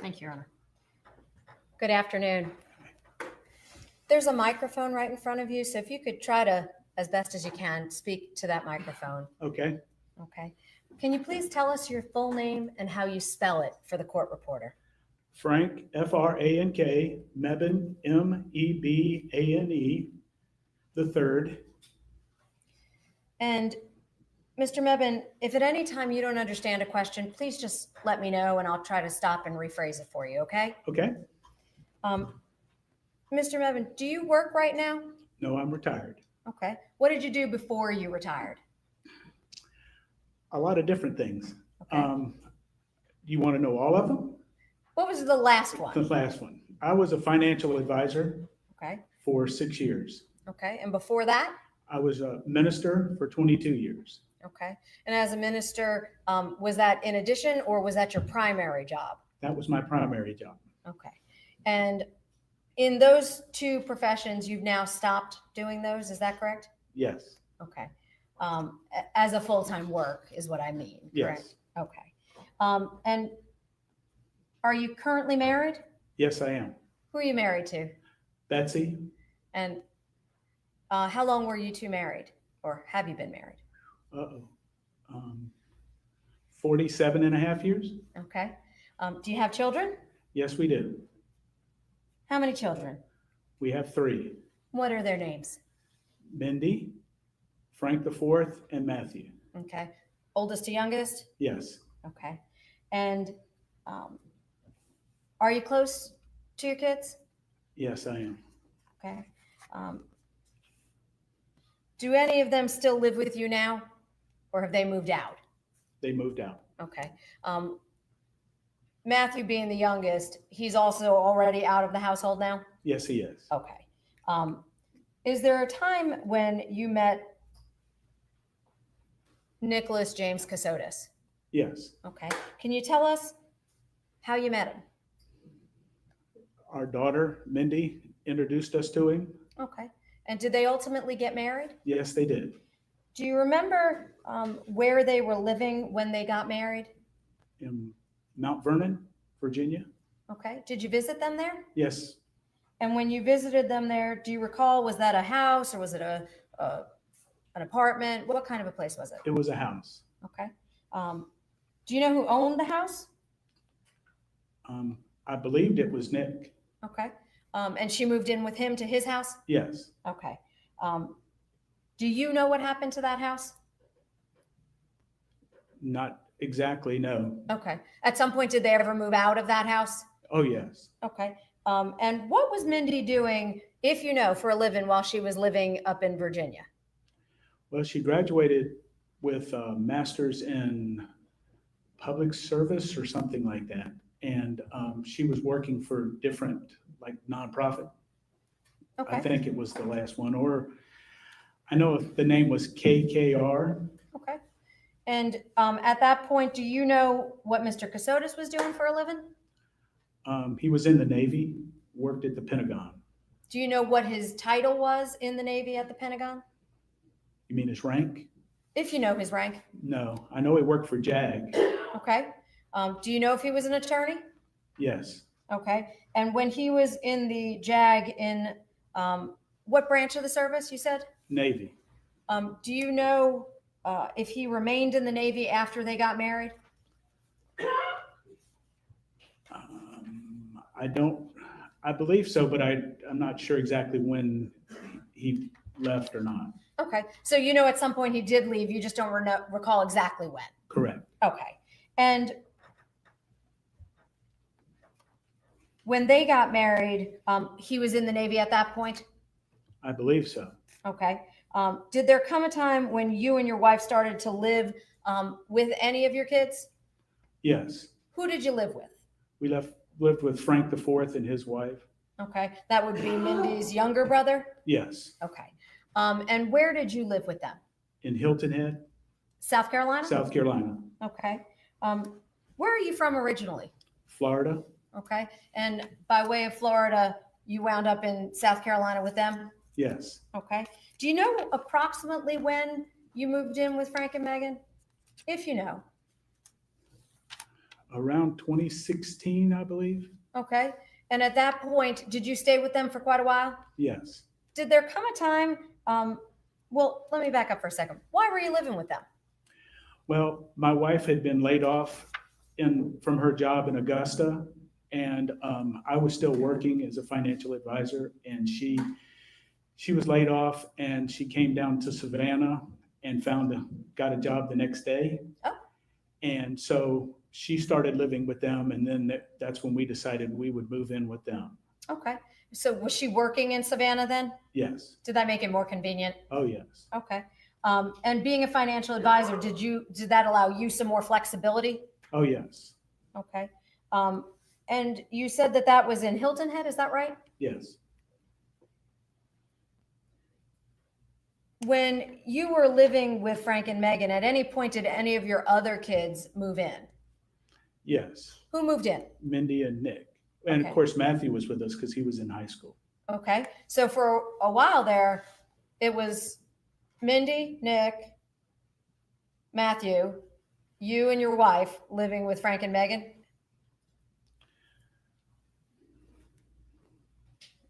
Thank you, Your Honor. Good afternoon. There's a microphone right in front of you, so if you could try to, as best as you can, speak to that microphone. Okay. Okay. Can you please tell us your full name and how you spell it for the court reporter? Frank, F-R-A-N-K, Mebban, M-E-B-A-N-E, the third. And Mr. Mebban, if at any time you don't understand a question, please just let me know and I'll try to stop and rephrase it for you, okay? Okay. Mr. Mebban, do you work right now? No, I'm retired. Okay. What did you do before you retired? A lot of different things. Okay. You want to know all of them? What was the last one? The last one. I was a financial advisor Okay. for 6 years. Okay. And before that? I was a minister for 22 years. Okay. And as a minister, was that in addition or was that your primary job? That was my primary job. Okay. And in those two professions, you've now stopped doing those, is that correct? Yes. Okay. As a full-time work is what I mean, correct? Yes. Okay. And are you currently married? Yes, I am. Who are you married to? Betsy, And how long were you two married, or have you been married? 47 and a half years. Okay. Do you have children? Yes, we do. How many children? We have 3. What are their names? Mindy, Frank the fourth, and Matthew. Okay. Oldest to youngest? Yes. Okay. And are you close to your kids? Yes, I am. Okay. Do any of them still live with you now, or have they moved out? They moved out. Okay. Matthew being the youngest, he's also already out of the household now? Yes, he is. Okay. Is there a time when you met Nicholas James Kassotis? Yes. Okay. Can you tell us how you met him? Our daughter, Mindy, introduced us to him. Okay. And did they ultimately get married? Yes, they did. Do you remember where they were living when they got married? In Mount Vernon, Virginia. Okay. Did you visit them there? Yes. And when you visited them there, do you recall, was that a house or was it an apartment? What kind of a place was it? It was a house. Okay. Do you know who owned the house? I believed it was Nick. Okay. And she moved in with him to his house? Yes. Okay. Do you know what happened to that house? Not exactly, no. Okay. At some point, did they ever move out of that house? Oh, yes. Okay. And what was Mindy doing, if you know, for a living while she was living up in Virginia? Well, she graduated with a master's in public service or something like that. And she was working for different, like, nonprofit. Okay. I think it was the last one, or I know the name was KKR. Okay. And at that point, do you know what Mr. Cassotus was doing for a living? He was in the Navy, worked at the Pentagon. Do you know what his title was in the Navy at the Pentagon? You mean his rank? If you know his rank. No, I know he worked for JAG. Okay. Do you know if he was an attorney? Yes. Okay. And when he was in the JAG in what branch of the service you said? Navy. Do you know if he remained in the Navy after they got married? I believe so, but I'm not sure exactly when he left or not. Okay. So you know at some point he did leave, you just don't recall exactly when. Correct. Okay. And when they got married, he was in the Navy at that point? I believe so. Okay. Did there come a time when you and your wife started to live with any of your kids? Yes. Who did you live with? We lived with Frank the fourth and his wife. Okay. That would be Mindy's younger brother? Yes. Okay. And where did you live with them? In Hilton Head, South Carolina? South Carolina. Okay. Where are you from originally? Florida. Okay. And by way of Florida, you wound up in South Carolina with them? Yes. Okay. Do you know approximately when you moved in with Frank and Megan? If you know. around 2016, I believe. Okay. And at that point, did you stay with them for quite a while? Yes. Did there come a time, well, let me back up for a second. Why were you living with them? Well, my wife had been laid off from her job in Augusta, and I was still working as a financial advisor, and she was laid off, and she came down to Savannah and got a job the next day. Oh. And so she started living with them, and then that's when we decided we would move in with them. Okay. So was she working in Savannah then? Yes. Did that make it more convenient? Oh, yes. Okay. And being a financial advisor, did that allow you some more flexibility? Oh, yes. Okay. And you said that was in Hilton Head, is that right? Yes. When you were living with Frank and Mebban, at any point did any of your other kids move in? Yes. Who moved in? Mindy and Nick. And Okay. of course, Matthew was with us because he was in high school. Okay. So for a while there, it was Mindy, Nick, Matthew, you and your wife living with Frank and Mebban?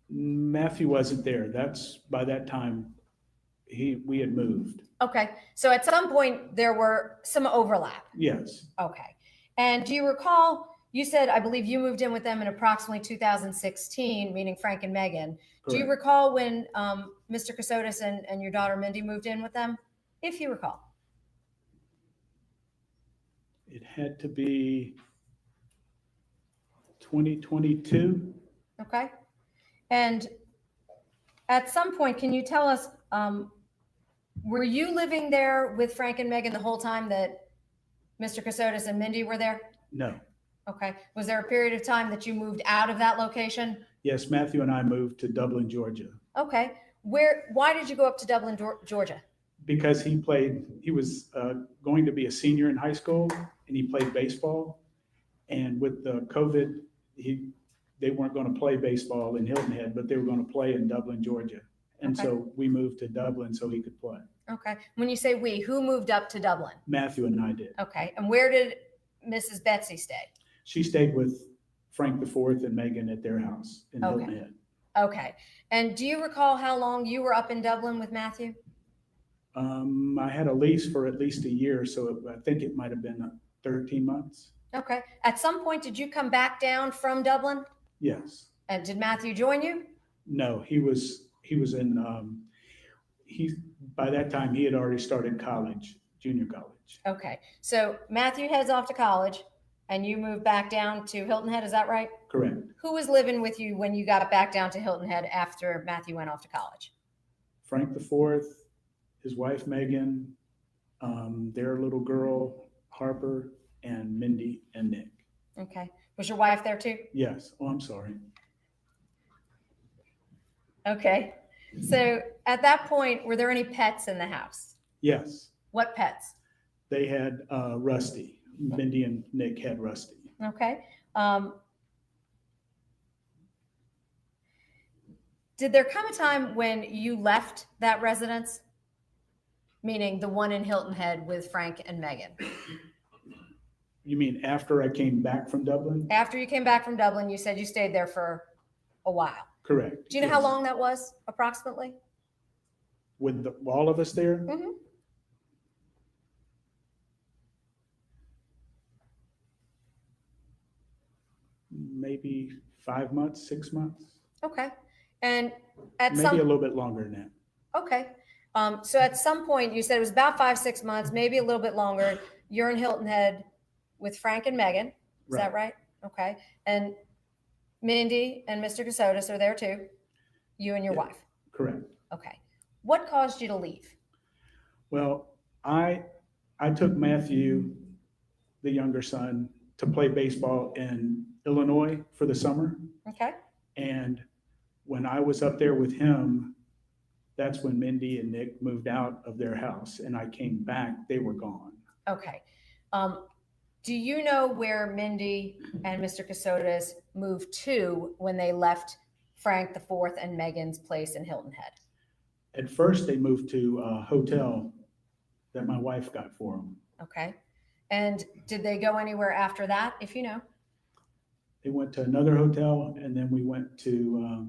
Matthew wasn't there. By that time, we had moved. Okay. So at some point there were some overlap. Yes. Okay. And do you recall, you said, I believe you moved in with them in approximately 2016, meaning Frank and Mebban. Do you Correct. recall when Mr. Kassotis and your daughter Mindy moved in with them? If you recall. It had to be 2022. Okay. And at some point, can you tell us, were you living there with Frank and Mebban the whole time that Mr. Cassotis and Mindy were there? No. Okay. Was there a period of time that you moved out of that location? Yes, Matthew and I moved to Dublin, Georgia. Okay. Why did you go up to Dublin, Georgia? Because he was going to be a senior in high school, and he played baseball. And with the COVID, they weren't going to play baseball in Hilton Head, but they were going to play in Dublin, Georgia. And Okay. so we moved to Dublin so he could play. Okay. When you say we, who moved up to Dublin? Matthew and I did. Okay. And where did Mrs. Betsy stay? She stayed with Frank IV and Mebban at their house in Okay. Hilton Head. Okay. And do you recall how long you were up in Dublin with Matthew? I had a lease for at least a year, so I think it might have been 13 months. Okay. At some point, did you come back down from Dublin? Yes. And did Matthew join you? No, he was in, by that time he had already started college, junior college. Okay. So Matthew heads off to college and you moved back down to Hilton Head. Is that right? Correct. Who was living with you when you got back down to Hilton Head after Matthew went off to college? Frank IV, his wife Mebban, their little girl Harper, and Mindy and Nick. Okay. Was your wife there too? Yes. Oh, I'm sorry. Okay. So at that point, were there any pets in the house? Yes. What pets? They had Rusty. Mindy and Nick had Rusty. Okay. Did there come a time when you left that residence? Meaning the one in Hilton Head with Frank and Mebban? You mean after I came back from Dublin? After you came back from Dublin, you said you stayed there for a while. Correct. Do you know how long that was approximately? With all of us there? Mm-hmm. Maybe 5 months, 6 months. Okay. And at Maybe a little bit longer than that. okay. So at some point you said it was about 5-6 months, maybe a little bit longer. You're in Hilton Head with Frank and Mebban. Is that right? Okay. And Mindy and Mr. Kassotis are there too. You and your wife. Correct. Okay. What caused you to leave? Well, I took Matthew, the younger son, to play baseball in Illinois for the summer. Okay. And when I was up there with him, that's when Mindy and Nick moved out of their house, and I came back, they were gone. Okay. Do you know where Mindy and Mr. Kassotis moved to when they left Frank IV and Mebban's place in Hilton Head? At first, they moved to a hotel that my wife got for them. Okay. And did they go anywhere after that, if you know? They went to another hotel, and then we went to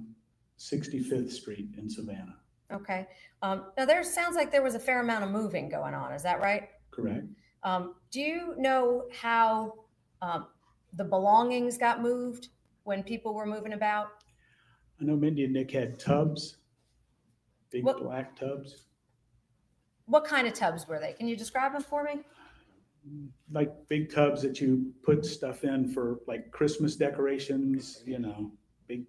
65th Street in Savannah. Okay. Now there sounds like there was a fair amount of moving going on. Is that right? Correct. Do you know how the belongings got moved when people were moving about? I know Mindy and Nick had tubs, big What- black tubs, What kind of tubs were they? Can you describe them for me? like big tubs that you put stuff in for like Christmas decorations, you know, big,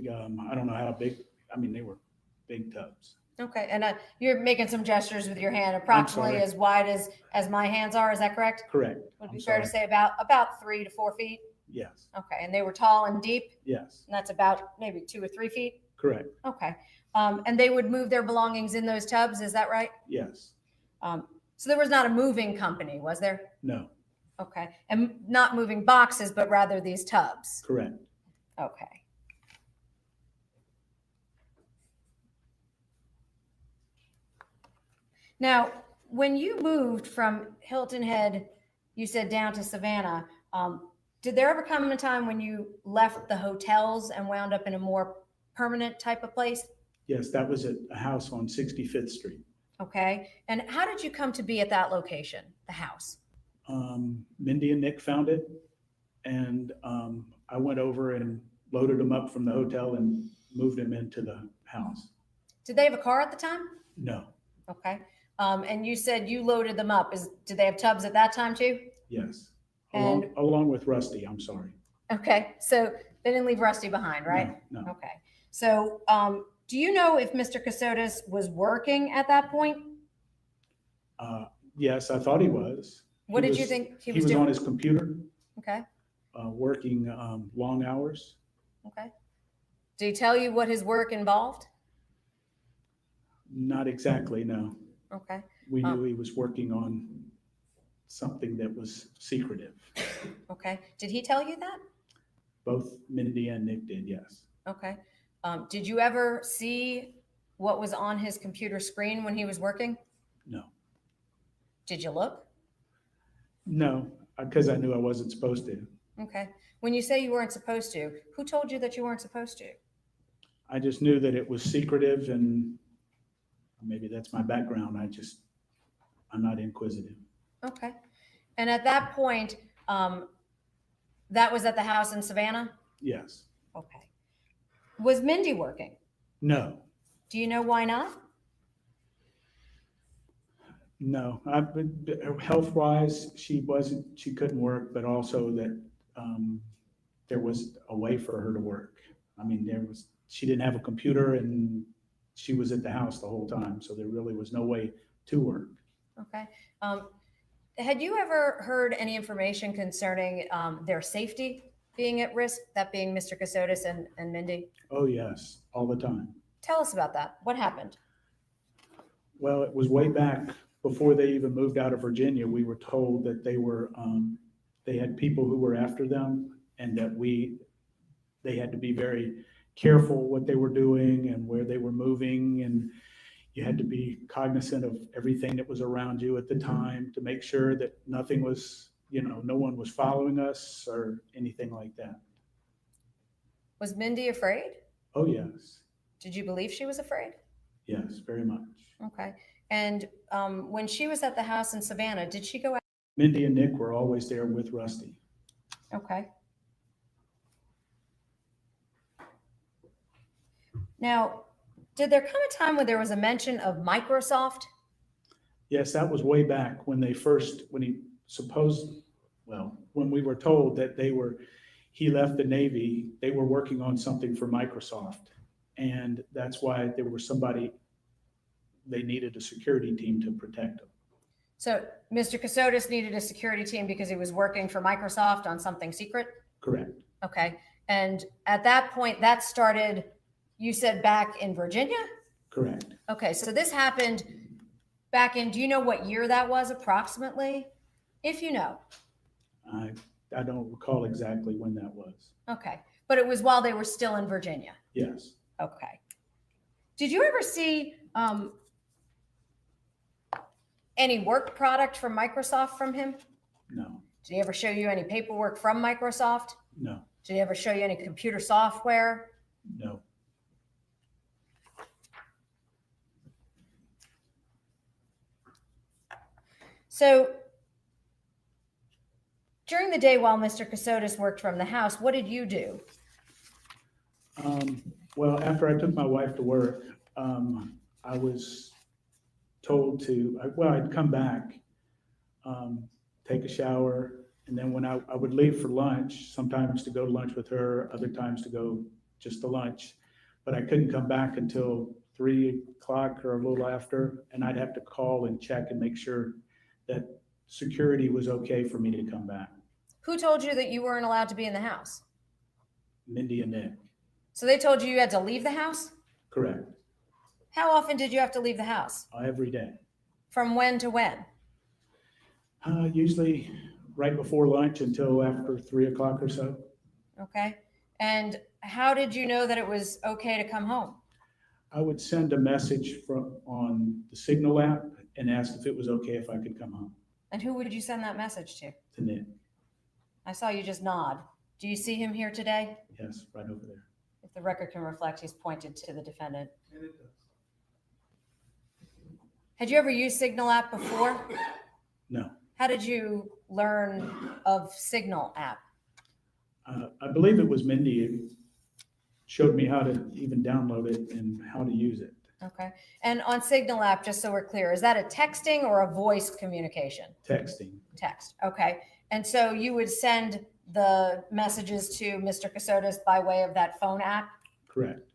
I don't know how big, I mean, they were big tubs. Okay, and you're making some gestures with your hand, approximately sorry. as wide as my hands are. Is that correct? Correct. Would it I'm be fair to sorry. say about 3 to 4 feet? Yes, Okay, and they were tall and deep, yes, and that's about maybe 2 or 3 feet? correct, Okay, and they would move their belongings in those tubs, is that right? yes, So there was not a moving company, was there? no, Okay, and not moving boxes, but rather these tubs? correct. Okay. Now, when you moved from Hilton Head, you said down to Savannah, did there ever come a time when you left the hotels and wound up in a more permanent type of place? Yes, that was at a house on 65th Street. Okay, and how did you come to be at that location, the house? Mindy and Nick found it, and I went over and loaded them up from the hotel and moved them into the house. Did they have a car at the time? No, Okay, and you said you loaded them up. Did they have tubs at that time too? yes, And- along with Rusty, I'm sorry. Okay, so they didn't leave Rusty behind, right? No, Okay, so do you know if Mr. Kassotis was working at that point? yes, I thought he was. What He did you was- think he He was was on doing? his computer, Okay, working long hours. okay. Did he tell you what his work involved? Not exactly, no. Okay, We knew he was working on something that was secretive. okay. Did he tell you that? Both Mindy and Nick did, yes. Okay. Did you ever see what was on his computer screen when he was working? No, Did you look? no, because I knew I wasn't supposed to. Okay. When you say you weren't supposed to, who told you that you weren't supposed to? I just knew that it was secretive, and maybe that's my background. I'm not inquisitive. Okay. And at that point, that was at the house in Savannah? Yes. Okay. Was Mindy working? No, Do you know why not? no. Health-wise, she couldn't work, but also that there was a way for her to work. I mean, she didn't have a computer, and she was at the house the whole time, so there really was no way to work. Okay. Had you ever heard any information concerning their safety being at risk, that being Mr. Kassotis and Mindy? Oh, yes, all the time. Tell us about that. What happened? Well, it was way back before they even moved out of Virginia. We were told that they had people who were after them, and that they had to be very careful what they were doing and where they were moving, and you had to be cognizant of everything that was around you at the time to make sure that nothing was, no one was following us or anything like that. Was Mindy afraid? Oh, yes. Did you believe she was afraid? Yes, very much. Okay. And when she was at the house in Savannah, did she go out? Mindy and Nick were always there with Rusty. Okay. Now, did there come a time when there was a mention of Microsoft? Yes, that was way back when when we were told that he left the Navy, they were working on something for Microsoft. And that's why they needed a security team to protect him. So Mr. Cassotus needed a security team because he was working for Microsoft on something secret? Correct. Okay. And at that point, that started, you said back in Virginia? Correct. Okay. So this happened back in, do you know what year that was approximately? If you know. I don't recall exactly when that was. Okay. But it was while they were still in Virginia? Yes. Okay. Did you ever see any work product from Microsoft from him? No, Did he ever show you any paperwork from Microsoft? no, Did he ever show you any computer software? no. So during the day while Mr. Kassotis worked from the house, what did you do? Well, after I took my wife to work, I was told I'd come back, take a shower, and then when I would leave for lunch, sometimes to go to lunch with her, other times to go just to lunch, but I couldn't come back until 3 o'clock or a little after, and I'd have to call and check and make sure that security was okay for me to come back. Who told you that you weren't allowed to be in the house? Mindy and Nick. So they told you had to leave the house? Correct. How often did you have to leave the house? Every day. From when to when? Usually right before lunch until after 3 o'clock or so. Okay. And how did you know that it was okay to come home? I would send a message on the Signal app and ask if it was okay if I could come home. And who would you send that message to? To Nick. I saw you just nod. Do you see him here today? Yes, right over there. If the record can reflect, he's pointed to the defendant. And it does. Had you ever used Signal app before? No. How did you learn of Signal app? I believe it was Mindy who showed me how to even download it and how to use it. Okay. And on Signal app, just so we're clear, is that a texting or a voice communication? Texting. Text. Okay. And so you would send the messages to Mr. Cassotus by way of that phone app? Correct.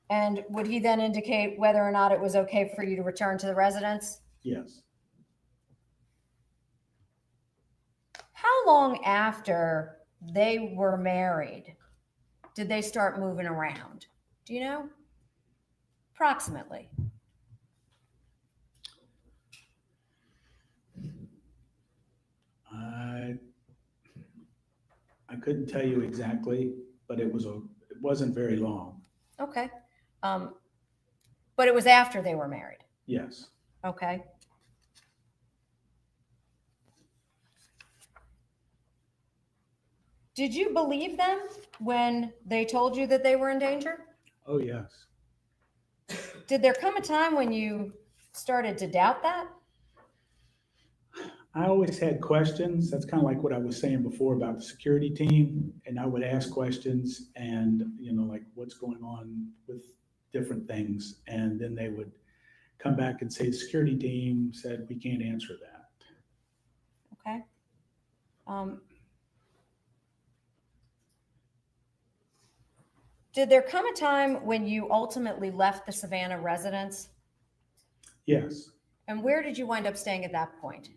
And would he then indicate whether or not it was okay for you to return to the residence? Yes. How long after they were married did they start moving around? Do you know? Approximately. I couldn't tell you exactly, but it wasn't very long. Okay. But it was after they were married. Yes. Okay. Did you believe them when they told you that they were in danger? Oh, yes. Did there come a time when you started to doubt that? I always had questions. That's kind of like what I was saying before about the security team. And I would ask questions and, like what's going on with different things. And then they would come back and say, the security team said, we can't answer that. Okay. Did there come a time when you ultimately left the Savannah residence? Yes. And where did you wind up staying at that point?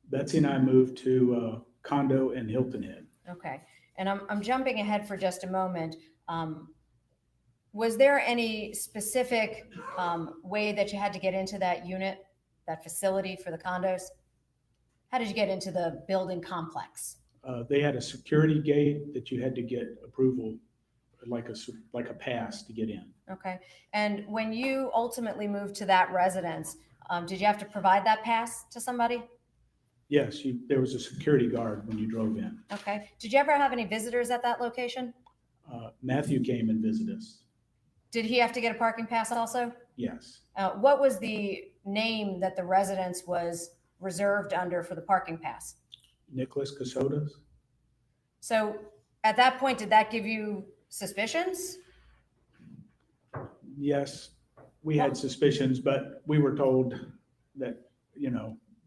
Betsy and I moved to a condo in Hilton Head. Okay. And I'm jumping ahead for just a moment. Was there any specific way that you had to get into that unit, that facility for the condos? How did you get into the building complex? They had a security gate that you had to get approval, like a pass to get in. Okay. And when you ultimately moved to that residence, did you have to provide that pass to somebody? Yes, there was a security guard when you drove in. Okay. Did you ever have any visitors at that location? Matthew came and visited us. Did he have to get a parking pass also? Yes. What was the name that the residence was reserved under for the parking pass? Nicholas Kassotis. So at that point, did that give you suspicions? Yes, we had suspicions, but we were told that,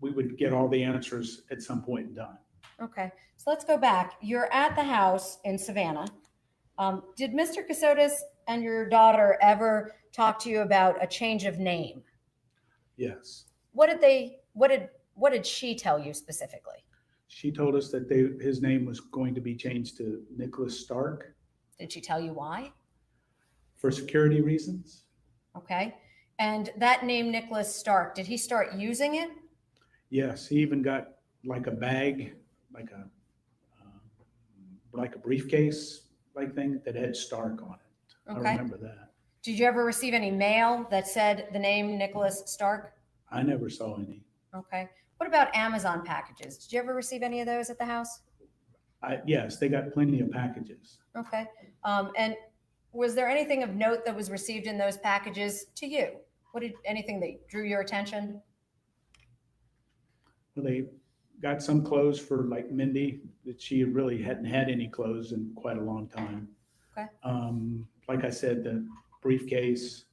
we would get all the answers at some point in time. Okay, so let's go back. You're at the house in Savannah. Did Mr. Cassotis and your daughter ever talk to you about a change of name? Yes. What did she tell you specifically? She told us that his name was going to be changed to Nicholas Stark. Did she tell you why? For security reasons. Okay. And that name, Nicholas Stark, did he start using it? Yes, he even got like a bag, like a briefcase like thing that had Stark on it. Okay. I remember that. Did you ever receive any mail that said the name Nicholas Stark? I never saw any. Okay. What about Amazon packages? Did you ever receive any of those at the house? Yes, they got plenty of packages. Okay. And was there anything of note that was received in those packages to you? Anything that drew your attention? Well, they got some clothes for like Mindy that she really hadn't had any clothes in quite a long time. Okay. Like I said, the briefcase,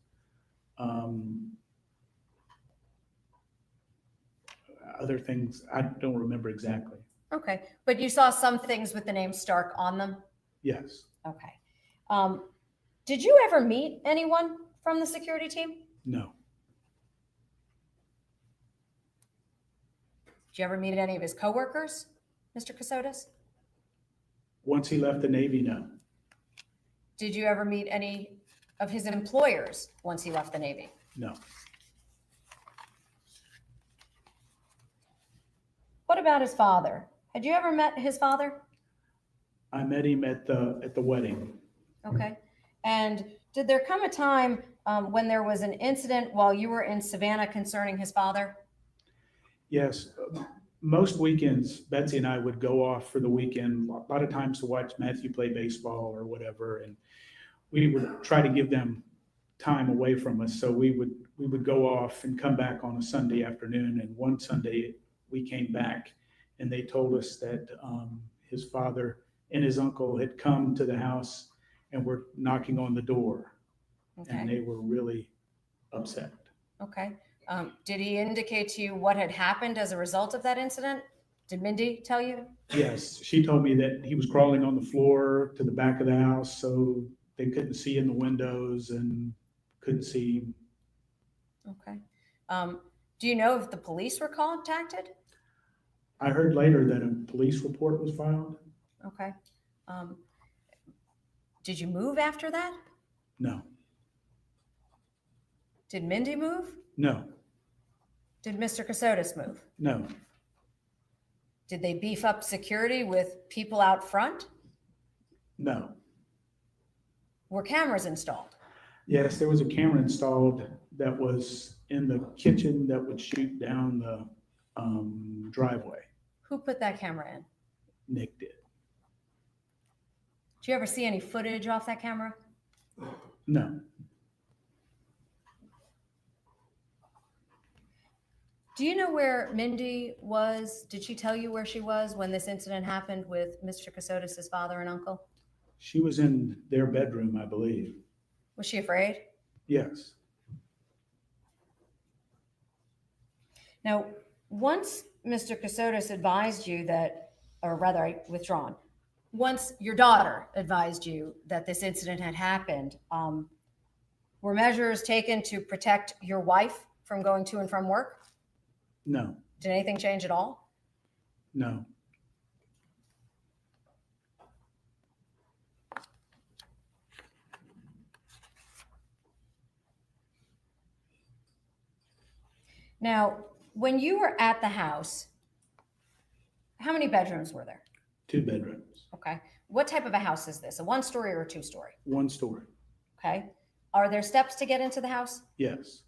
other things, I don't remember exactly. Okay. But you saw some things with the name Stark on them? Yes, Okay. Did you ever meet anyone from the security team? no, Did you ever meet any of his coworkers, Mr. Kassotis? once he left the Navy, no, Did you ever meet any of his employers once he left the Navy? no. What about his father? Had you ever met his father? I met him at the wedding. Okay. And did there come a time when there was an incident while you were in Savannah concerning his father? Yes, most weekends, Betsy and I would go off for the weekend, a lot of times to watch Matthew play baseball or whatever, and we would try to give them time away from us. So we would go off and come back on a Sunday afternoon. And one Sunday we came back and they told us that his father and his uncle had come to the house and were knocking on the door, and Okay. they were really upset. Okay. Did he indicate to you what had happened as a result of that incident? Did Mindy tell you? Yes, she told me that he was crawling on the floor to the back of the house, so they couldn't see in the windows and couldn't see him. Okay. Do you know if the police were contacted? I heard later that a police report was filed. Okay. Did you move after that? No, Did Mindy move? no, Did Mr. Cassotus move? no, Did they beef up security with people out front? no. Were cameras installed? Yes, there was a camera installed that was in the kitchen that would shoot down the driveway. Who put that camera in? Nick did. Did you ever see any footage off that camera? No, Do you know where Mindy was? Did she tell you where she was when this incident happened with Mr. Cassotis' father and uncle? she was in their bedroom, I believe. Was she afraid? Yes, Now, once Mr. Cassotis advised you that, or rather, withdrawn, once your daughter advised you that this incident had happened, were measures taken to protect your wife from going to and from work? no, Did anything change at all? no. Now, when you were at the house, how many bedrooms were there? 2 bedrooms, Okay. What type of a house is this? A 1-story or a 2-story? 1 story. Okay. Are there steps to get into the house? Yes,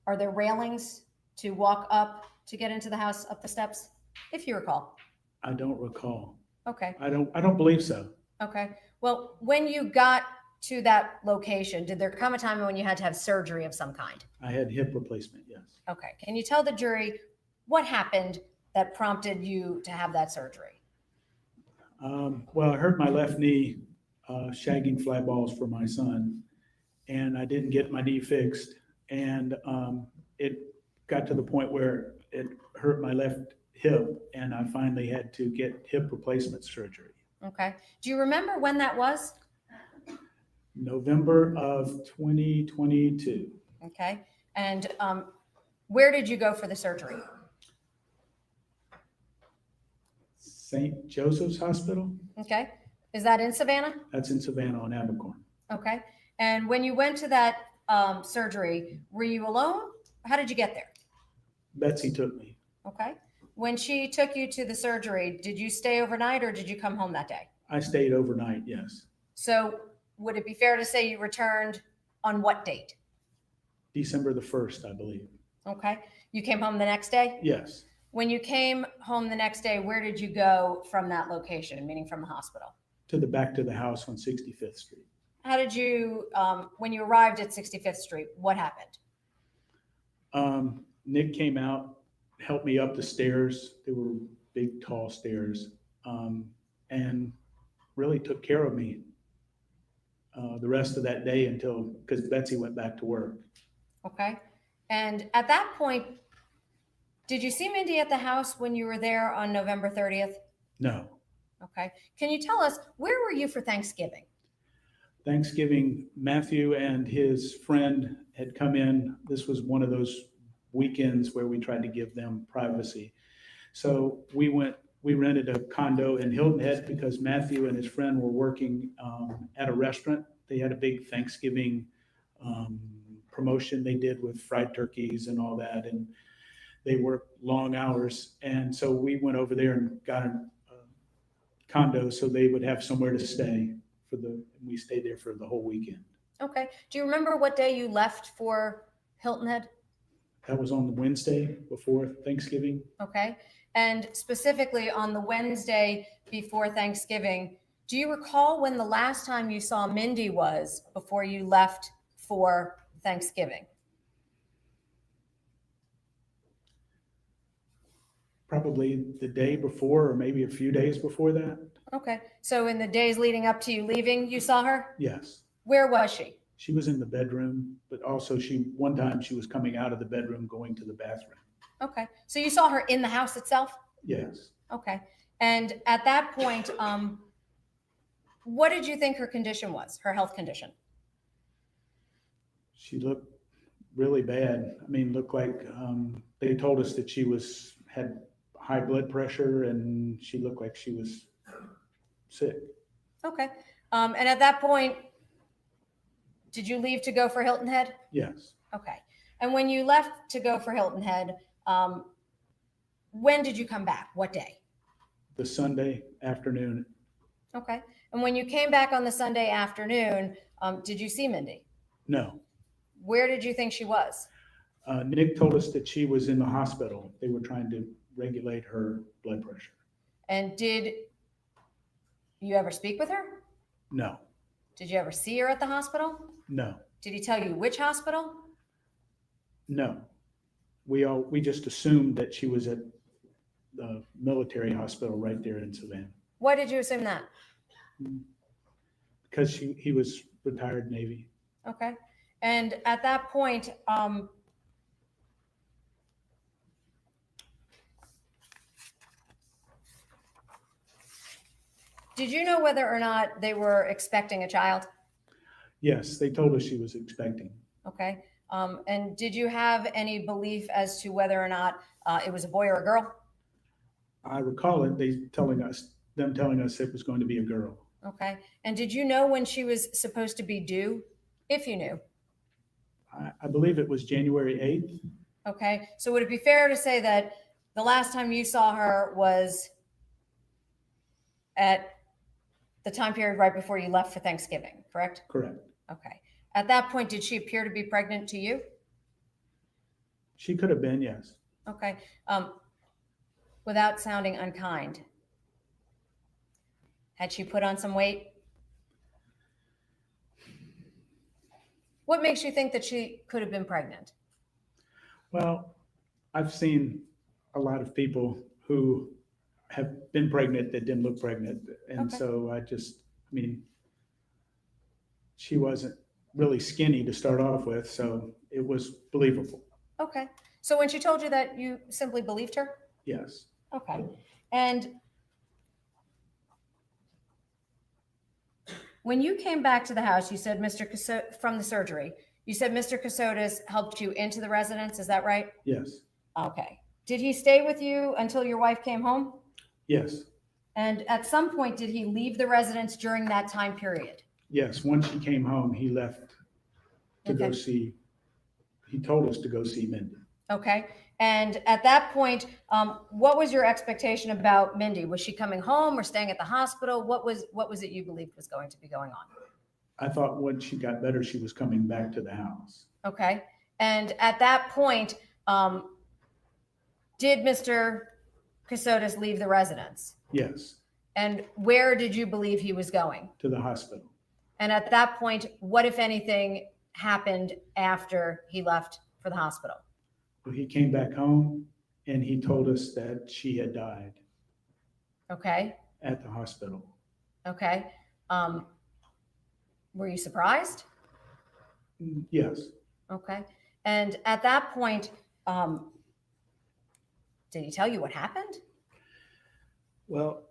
Are there railings to walk up to get into the house, up the steps, if you recall? I don't recall. Okay. I don't believe so. Okay. Well, when you got to that location, did there come a time when you had to have surgery of some kind? I had hip replacement, yes. Okay. Can you tell the jury what happened that prompted you to have that surgery? Well, I hurt my left knee shagging fly balls for my son, and I didn't get my knee fixed. And it got to the point where it hurt my left hip, and I finally had to get hip replacement surgery. Okay. Do you remember when that was? November of 2022. Okay. And where did you go for the surgery? St. Joseph's Hospital. Okay. Is that in Savannah? That's in Savannah on Abercorn. Okay. And when you went to that surgery, were you alone? How did you get there? Betsy took me. Okay. When she took you to the surgery, did you stay overnight or did you come home that day? I stayed overnight, yes. So would it be fair to say you returned on what date? December the 1st, I believe. Okay. You came home the next day? Yes, When you came home the next day, where did you go from that location, meaning from the hospital? to the back to the house on 65th Street. How did you, when you arrived at 65th Street, what happened? Nick came out, helped me up the stairs. They were big, tall stairs, and really took care of me the rest of that day because Betsy went back to work. Okay. And at that point, did you see Mindy at the house when you were there on November 30th? No. Okay. Can you tell us, where were you for Thanksgiving? Thanksgiving, Matthew and his friend had come in. This was one of those weekends where we tried to give them privacy. So we rented a condo in Hilton Head because Matthew and his friend were working at a restaurant. They had a big Thanksgiving promotion they did with fried turkeys and all that. And they worked long hours. And so we went over there and got a condo so they would have somewhere to stay we stayed there for the whole weekend. Okay. Do you remember what day you left for Hilton Head? That was on the Wednesday before Thanksgiving. Okay. And specifically on the Wednesday before Thanksgiving, do you recall when the last time you saw Mindy was before you left for Thanksgiving? Probably the day before or maybe a few days before that. Okay. So in the days leading up to you leaving, you saw her? Yes. Where was she? She was in the bedroom, but also one time she was coming out of the bedroom, going to the bathroom. Okay. So you saw her in the house itself? Yes. Okay. And at that point, what did you think her condition was, her health condition? She looked really bad. I mean, looked like they told us that she had high blood pressure and she looked like she was sick. Okay. And at that point, did you leave to go for Hilton Head? Yes. Okay. And when you left to go for Hilton Head, when did you come back? What day? The Sunday afternoon. Okay. And when you came back on the Sunday afternoon, did you see Mindy? No. Where did you think she was? Nick told us that she was in the hospital. They were trying to regulate her blood pressure. And did you ever speak with her? No. Did you ever see her at the hospital? No. Did he tell you which hospital? No. We just assumed that she was at the military hospital right there in Savannah. Why did you assume that? Because he was retired Navy. Okay. And at that point, did you know whether or not they were expecting a child? Yes, they told us she was expecting. Okay. And did you have any belief as to whether or not it was a boy or a girl? I recall it, them telling us it was going to be a girl. Okay. And did you know when she was supposed to be due, if you knew? I believe it was January 8th. Okay. So would it be fair to say that the last time you saw her was at the time period right before you left for Thanksgiving, correct? Correct. Okay. At that point, did she appear to be pregnant to you? She could have been, yes. Okay. Without sounding unkind, had she put on some weight? What makes you think that she could have been pregnant? Well, I've seen a lot of people who have been pregnant that didn't look pregnant. And Okay. so she wasn't really skinny to start off with, so it was believable. Okay. So when she told you that, you simply believed her? Yes. Okay. And when you came back to the house, you said from the surgery, you said Mr. Cassotis helped you into the residence. Is that right? Yes. Okay. Did he stay with you until your wife came home? Yes. And at some point, did he leave the residence during that time period? Yes. Once she came home, he left to go Okay. see, he told us to go see Mindy. Okay. And at that point, what was your expectation about Mindy? Was she coming home or staying at the hospital? What was it you believed was going to be going on? I thought when she got better, she was coming back to the house. Okay. And at that point, Did Mr. Kassotis leave the residence? Yes, And where did you believe he was going? to the hospital. And at that point, what, if anything, happened after he left for the hospital? Well, he came back home and he told us that she had died Okay. at the hospital. Okay. Were you surprised? Yes, Okay. And at that point, did he tell you what happened? well,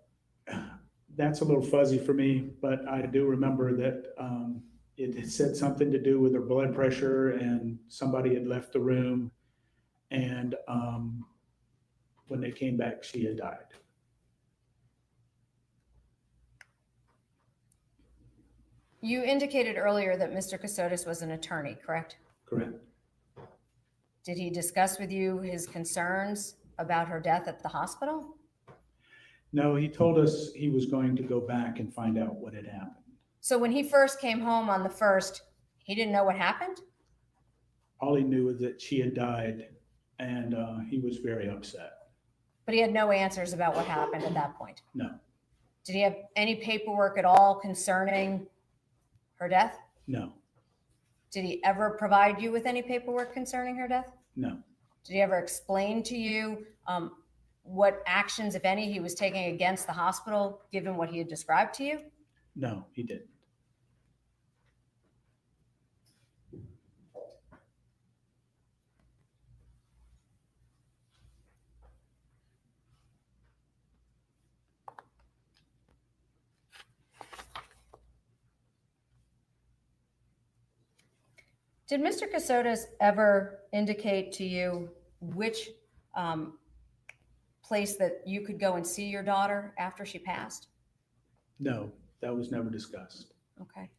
that's a little fuzzy for me, but I do remember that it had said something to do with her blood pressure and somebody had left the room. And when they came back, she had died. You indicated earlier that Mr. Kassotis was an attorney, correct? Correct. Did he discuss with you his concerns about her death at the hospital? No, he told us he was going to go back and find out what had happened. So when he first came home on the 1st, he didn't know what happened? All he knew was that she had died, and he was very upset. But he had no answers about what happened at that point. No, Did he have any paperwork at all concerning her death? no, Did he ever provide you with any paperwork concerning her death? no, Did he ever explain to you what actions, if any, he was taking against the hospital, given what he had described to you? no, he didn't. Did Mr. Cassotus ever indicate to you which place that you could go and see your daughter after she passed? No, that was never discussed. Okay.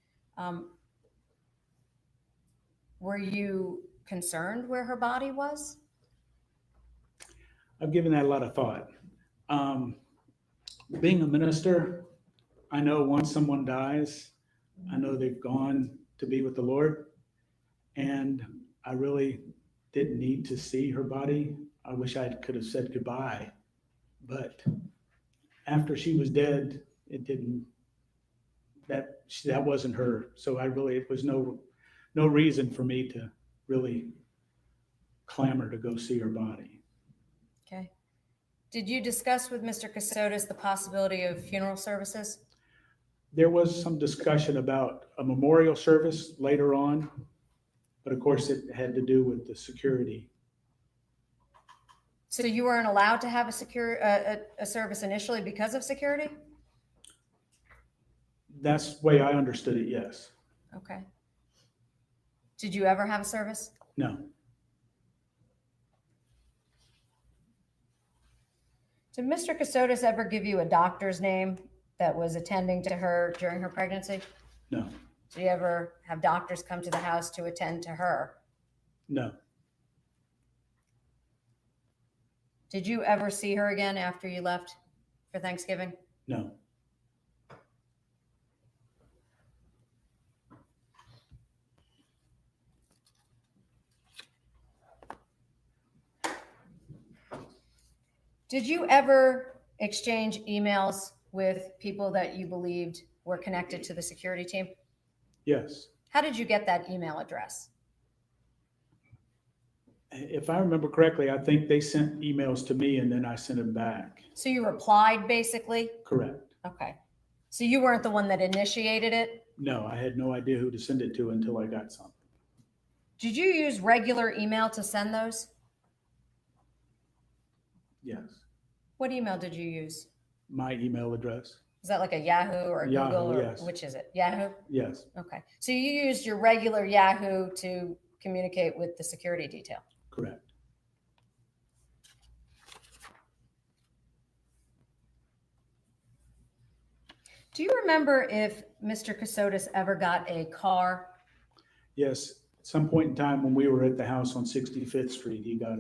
Were you concerned where her body was? I've given that a lot of thought. Being a minister, I know once someone dies, I know they've gone to be with the Lord. And I really didn't need to see her body. I wish I could have said goodbye. But after she was dead, it didn't, that wasn't her. So it was no reason for me to really clamor to go see her body. Okay. Did you discuss with Mr. Cassotis the possibility of funeral services? There was some discussion about a memorial service later on, but of course it had to do with the security. So you weren't allowed to have a service initially because of security? That's the way I understood it, yes. Okay. Did you ever have a service? No, Did Mr. Cassotis ever give you a doctor's name that was attending to her during her pregnancy? no, Did you ever have doctors come to the house to attend to her? no, Did you ever see her again after you left for Thanksgiving? no. Did you ever exchange emails with people that you believed were connected to the security team? Yes. How did you get that email address? If I remember correctly, I think they sent emails to me and then I sent them back. So you replied basically? Correct. Okay. So you weren't the one that initiated it? No, I had no idea who to send it to until I got something. Did you use regular email to send those? Yes. What email did you use? My email address. Is that like a Yahoo or a Yahoo, Google or yes. which is it? Yahoo? Yes, Okay. So you used your regular Yahoo to communicate with the security detail. correct. Do you remember if Mr. Cassotis ever got a car? Yes, at some point in time when we were at the house on 65th Street, he got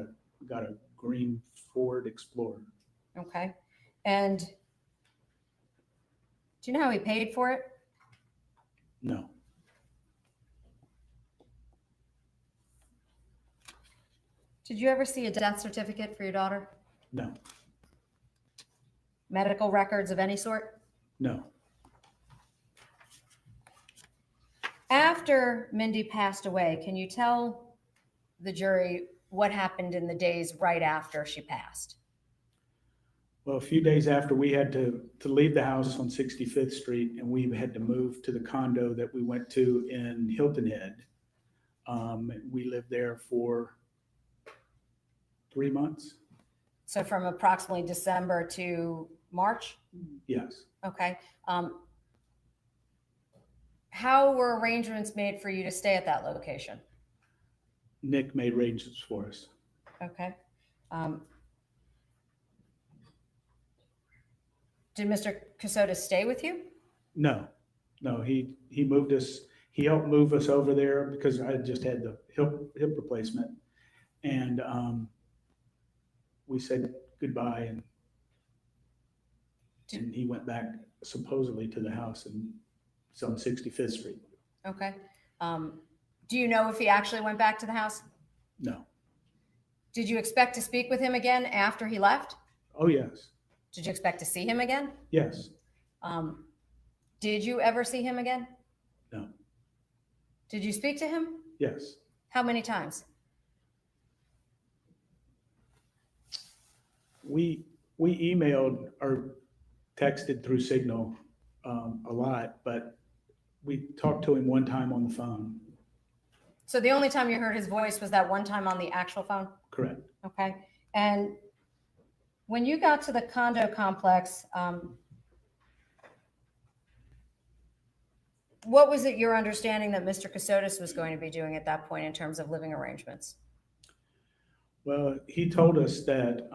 a green Ford Explorer. Okay. And do you know how he paid for it? No, Did you ever see a death certificate for your daughter? No, Medical records of any sort? no. After Mindy passed away, can you tell the jury what happened in the days right after she passed? Well, a few days after, we had to leave the house on 65th Street, and we had to move to the condo that we went to in Hilton Head. We lived there for 3 months. So from approximately December to March? Yes. Okay. How were arrangements made for you to stay at that location? Nick made arrangements for us. Okay. Did Mr. Kassotis stay with you? No, he moved us, he helped move us over there because I just had the hip replacement. And we said goodbye, and he went back supposedly to the house, and it's on 65th Street. Okay. Do you know if he actually went back to the house? No. Did you expect to speak with him again after he left? Oh, yes. Did you expect to see him again? Yes. Did you ever see him again? No. Did you speak to him? Yes. How many times? We emailed or texted through Signal a lot, but we talked to him one time on the phone. So the only time you heard his voice was that one time on the actual phone? Correct. Okay. And when you got to the condo complex, what was it your understanding that Mr. Cassotus was going to be doing at that point in terms of living arrangements? Well, he told us that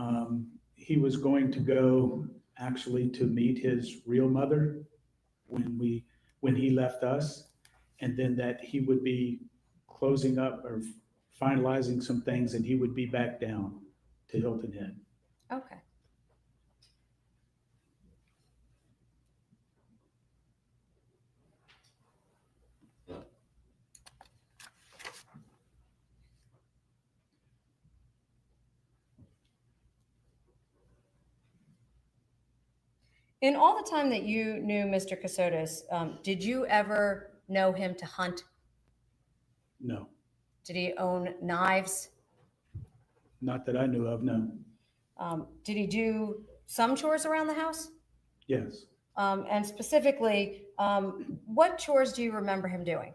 he was going to go actually to meet his real mother when he left us, and then that he would be closing up or finalizing some things, and he would be back down to Hilton Head. Okay. In all the time that you knew Mr. Cassotis, did you ever know him to hunt? No, Did he own knives? not that I knew of, no. Did he do some chores around the house? Yes. And specifically, what chores do you remember him doing?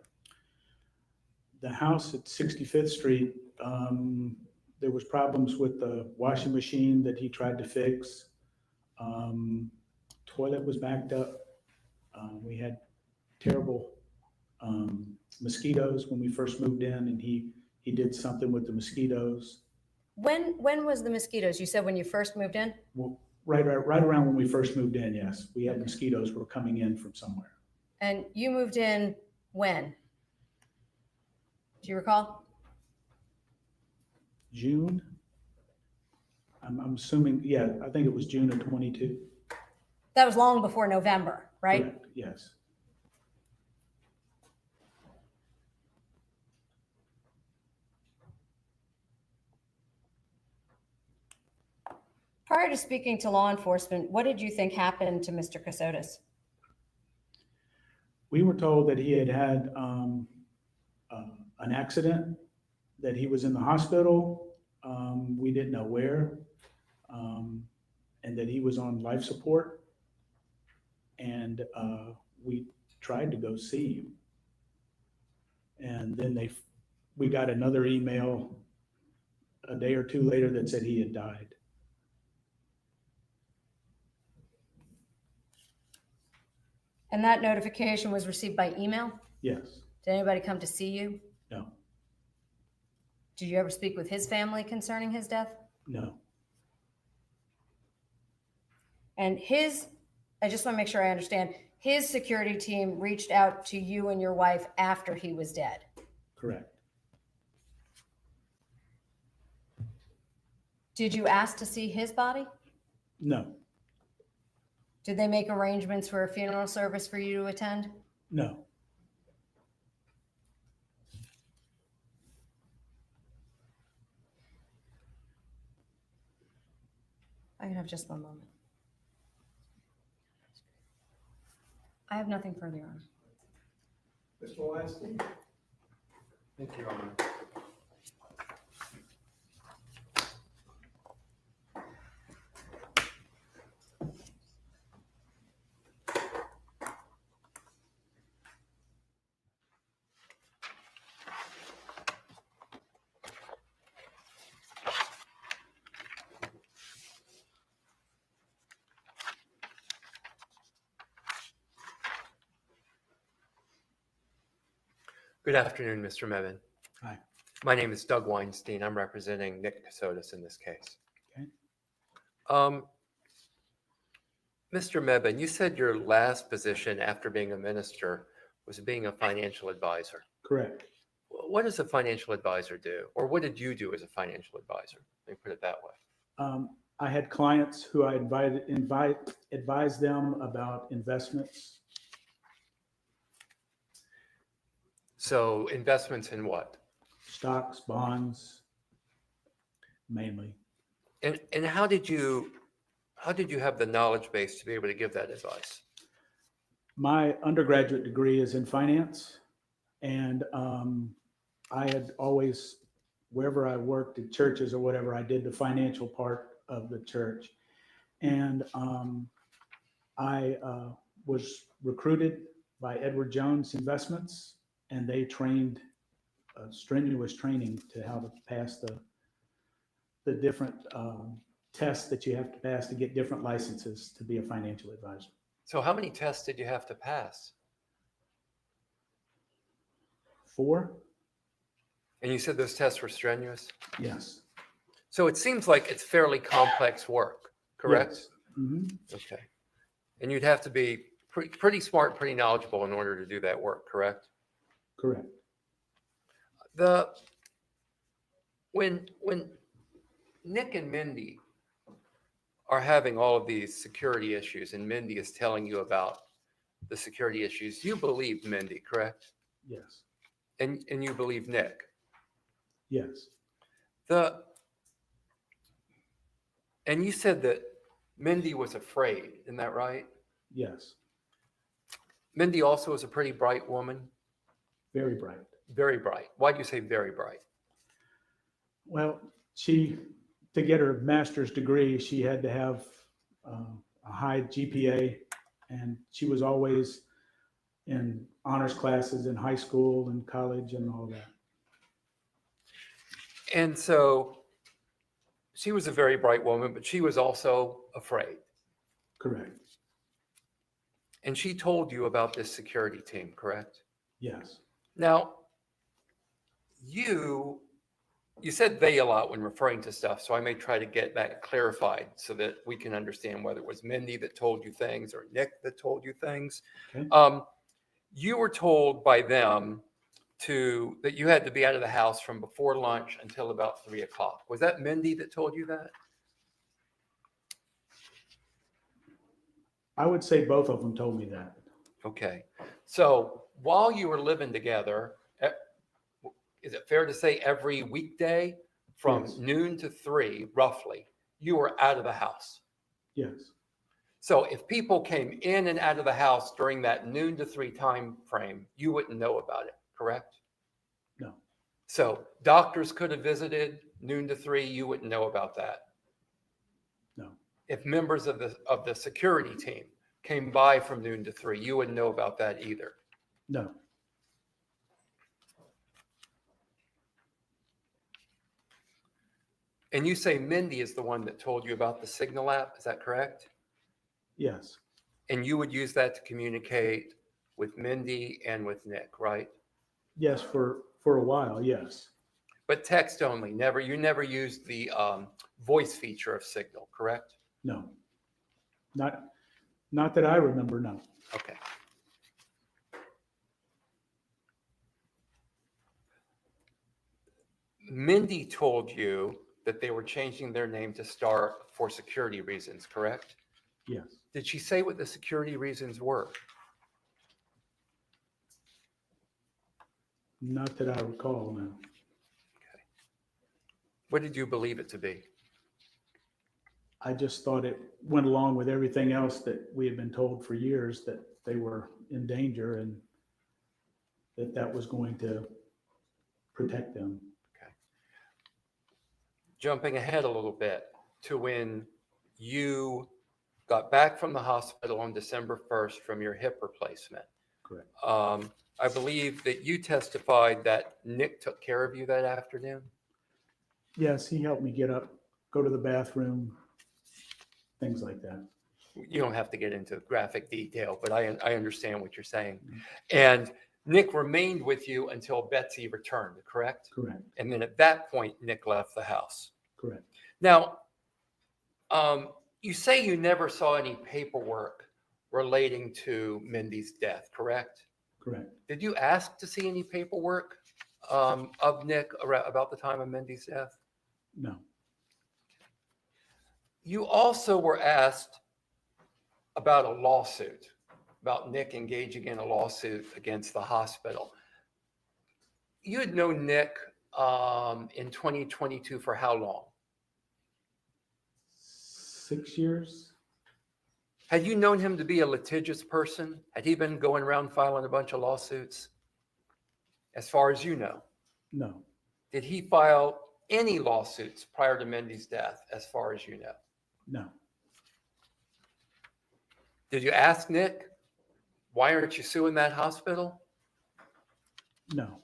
The house at 65th Street, there was problems with the washing machine that he tried to fix. Toilet was backed up. We had terrible mosquitoes when we first moved in, and he did something with the mosquitoes. When was the mosquitoes? You said when you first moved in? Well, right around when we first moved in, yes. We had mosquitoes were coming in from somewhere. And you moved in when? Do you recall? June? I'm assuming, yeah, I think it was June of 22. That was long before November, right? Correct, yes. Prior to speaking to law enforcement, what did you think happened to Mr. Cassotis? We were told that he had had an accident, that he was in the hospital. We didn't know where, and that he was on life support. And we tried to go see him. And then we got another email a day or two later that said he had died. And that notification was received by email? Yes. Did anybody come to see you? No. Did you ever speak with his family concerning his death? No. And I just want to make sure I understand, his security team reached out to you and your wife after he was dead? Correct. Did you ask to see his body? No. Did they make arrangements for a funeral service for you to attend? No. I have just one moment. I have nothing further on. Mr. Weinstein? Thank you, Your Honor. Good afternoon, Mr. Mebban. Hi. My name is Doug Weinstein. I'm representing Nick Kassotis in this case. Okay. Mr. Mebban, you said your last position after being a minister was being a financial advisor. Correct. What does a financial advisor do? Or what did you do as a financial advisor? Let me put it that way. I had clients who I advised them about investments. So investments in what? Stocks, bonds, mainly. And how did you have the knowledge base to be able to give that advice? My undergraduate degree is in finance, and I had always, wherever I worked at churches or whatever, I did the financial part of the church. And I was recruited by Edward Jones Investments, and they trained strenuous training to how to pass the different tests that you have to pass to get different licenses to be a financial advisor. So how many tests did you have to pass? 4? And you said those tests were strenuous? Yes. So it seems like it's fairly complex work, correct? Yes. Mhm. Okay. And you'd have to be pretty smart, pretty knowledgeable in order to do that work, correct? Correct. When Nick and Mindy are having all of these security issues and Mindy is telling you about the security issues, you believe Mindy, correct? Yes. And you believe Nick. Yes. And you said that Mindy was afraid, isn't that right? Yes. Mindy also is a pretty bright woman. Very bright. Very bright. Why do you say very bright? Well, to get her master's degree, she had to have a high GPA, and she was always in honors classes in high school and college and all that. And so she was a very bright woman, but she was also afraid. Correct. And she told you about this security team, correct? Yes. Now, you said they a lot when referring to stuff, so I may try to get that clarified so that we can understand whether it was Mindy that told you things or Nick that told you things. Okay. You were told by them that you had to be out of the house from before lunch until about 3 o'clock. Was that Mindy that told you that? I would say both of them told me that. Okay. So while you were living together, is it fair to say every weekday from Yes. noon to 3, roughly, you were out of the house? Yes. So if people came in and out of the house during that noon to 3 time frame, you wouldn't know about it, correct? No. So doctors could have visited noon to 3, you wouldn't know about that. No. If members of the security team came by from noon to 3, you wouldn't know about that either. No. And you say Mindy is the one that told you about the Signal app, is that correct? Yes. And you would use that to communicate with Mindy and with Nick, right? Yes, for a while, yes. But text only, you never used the voice feature of Signal, correct? No. Not that I remember, no. Okay. Mindy told you that they were changing their name to Star for security reasons, correct? Yes. Did she say what the security reasons were? Not that I recall, no. Okay. What did you believe it to be? I just thought it went along with everything else that we had been told for years, that they were in danger and that was going to protect them. Jumping ahead a little bit to when you got back from the hospital on December 1st from your hip replacement. Correct. I believe that you testified that Nick took care of you that afternoon. Yes, he helped me get up, go to the bathroom, things like that. You don't have to get into graphic detail, but I understand what you're saying. And Nick remained with you until Betsy returned, correct? Correct. And then at that point, Nick left the house. Correct. Now, you say you never saw any paperwork relating to Mindy's death, correct? Correct. Did you ask to see any paperwork of Nick about the time of Mindy's death? No. You also were asked about a lawsuit, about Nick engaging in a lawsuit against the hospital. You had known Nick in 2022 for how long? 6 years? Had you known him to be a litigious person? Had he been going around filing a bunch of lawsuits? As far as you know, No. did he file any lawsuits prior to Mindy's death, as far as you know? No. Did you ask Nick, why aren't you suing that hospital? No.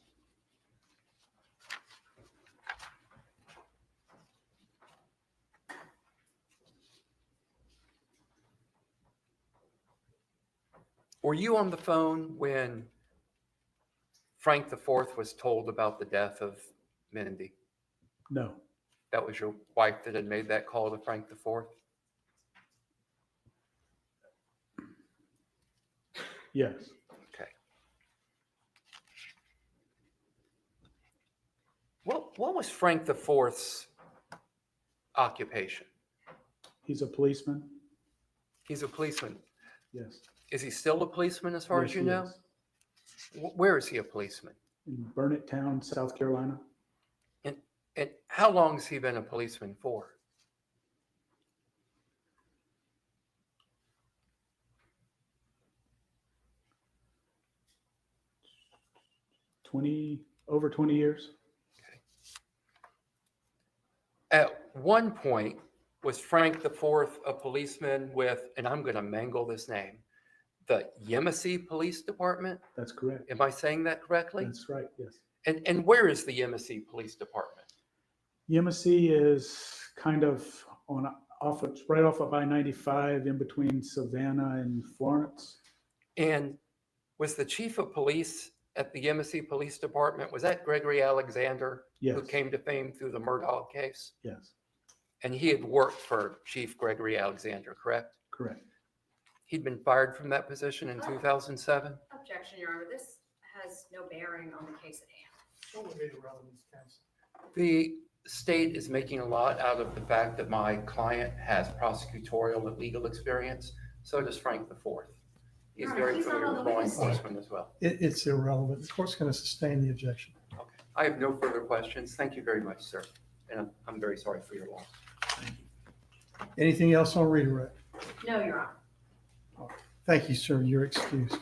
Were you on the phone when Frank IV was told about the death of Mindy? No. That was your wife that had made that call to Frank IV? Yes. Okay. What was Frank IV's occupation? He's a policeman. He's a policeman. Yes. Is he still a policeman as far as Yes, you he know? is. Where is he a policeman? In Burnett Town, South Carolina. And how long has he been a policeman for? Over 20 years. At one point, was Frank IV a policeman with, and I'm going to mangle this name, the Yemassee Police Department? That's correct. Am I saying that correctly? That's right. Yes. And where is the Yemassee Police Department? Yemassee is kind of right off of I-95 in between Savannah and Florence. And was the chief of police at the Yemassee Police Department, was that Gregory Alexander? Yes. Who came to fame through the Murdaugh case? Yes. And he had worked for Chief Gregory Alexander, correct? Correct. He'd been fired from that position in 2007? Objection, Your Honor. This has no bearing on the case at hand. What would be the relevance, counsel? The state is making a lot out of the fact that my client has prosecutorial and legal experience. So does Frank IV. He's Right, very he's not familiar on with the law witness stand. enforcement as well. It's irrelevant. The court's going to sustain the objection. Okay. I have no further questions. Thank you very much, sir. And I'm very sorry for your loss. Anything else on redirect? No, Your Honor. Thank you, sir. You're excused.